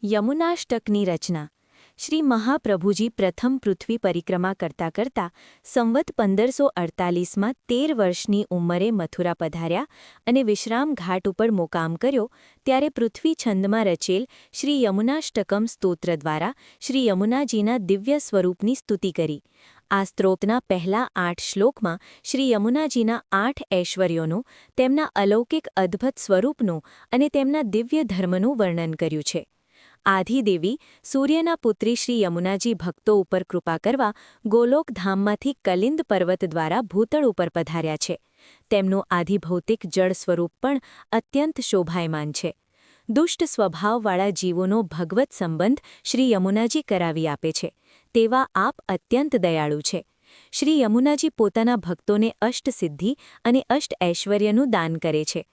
યમુનાષ્ટકની રચના શ્રી મહાપ્રભુજી પ્રથમ પૃથ્વી પરિક્રમા કરતા સંવત 1548માં 13 વર્ષની ઉંમરે મથુરા પધાર્યા અને વિશ્રામ ઘાટ ઉપર મોકામ કર્યો ત્યારે પૃથ્વી છંદમાં રચેલ શ્રી યમુનાષ્ટકમ સ્તોત્ર દ્વારા શ્રી યમુનાજીના દિવ્ય સ્વરૂપની સ્તુતિ કરી. આ સ્ત્રોતના પહેલા 8 શ્લોકમાં શ્રી યમુનાજીના 8 ઐશ્વર્યોનું, તેમના અલૌકિક અદ્ભુત સ્વરૂપનું અને તેમના દિવ્ય ધર્મનું વર્ણન કર્યું છે. આધિદેવી સૂર્યના પુત્રી શ્રી યમુનાજી ભક્તો ઉપર કૃપા કરવા ગોલોકધામમાંથી કલિંદ પર્વત દ્વારા ભૂતળ ઉપર પધાર્યા છે. તેમનું આધિભૌતિક જળ સ્વરૂપ પણ અત્યંત શોભાયમાન છે. દુષ્ટ સ્વભાવવાળા જીવોનો ભગવત સંબંધ શ્રી યમુનાજી કરાવી આપે છે. તેવા આપ અત્યંત દયાળુ છે. શ્રી યમુનાજી પોતાના ભક્તોને અષ્ટસિદ્ધિ અને અષ્ટ ઐશ્વર્યનું દાન કરે છે.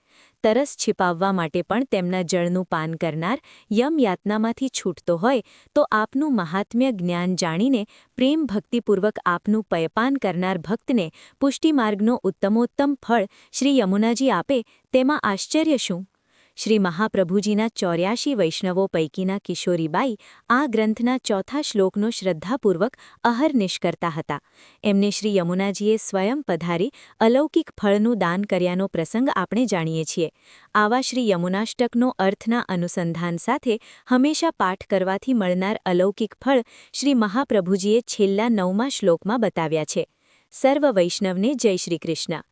તરસ છિપાવવા માટે પણ તેમના જળનું પાન કરનાર યમયાતનામાંથી છૂટતો હોય તો આપનું મહાત્મ્ય જ્ઞાન જાણીને પ્રેમ ભક્તિપૂર્વક આપનું પયપાન કરનાર ભક્તને પુષ્ટિમાર્ગનો ઉત્તમોત્તમ ફળ શ્રી યમુનાજી આપે તેમાં આશ્ચર્ય શું? શ્રી મહાપ્રભુજીના 84 વૈષ્ણવો પૈકીના કિશોરીબાઈ આ ગ્રંથના ચોથા શ્લોકનો શ્રદ્ધાપૂર્વક અહર્નિશ કરતા હતા. એમને શ્રી યમુનાજીએ સ્વયં પધારી અલૌકિક ફળનું દાન કર્યાનો પ્રસંગ આપણે જાણીએ છીએ. આવા શ્રી યમુનાષ્ટકનો અર્થના અનુસંધાન સાથે હંમેશા પાઠ કરવાથી મળનાર અલૌકિક ફળ શ્રી મહાપ્રભુજીએ છેલ્લા 9મા શ્લોકમાં બતાવ્યા છે. સર્વ વૈષ્ણવને જય શ્રી કૃષ્ણ.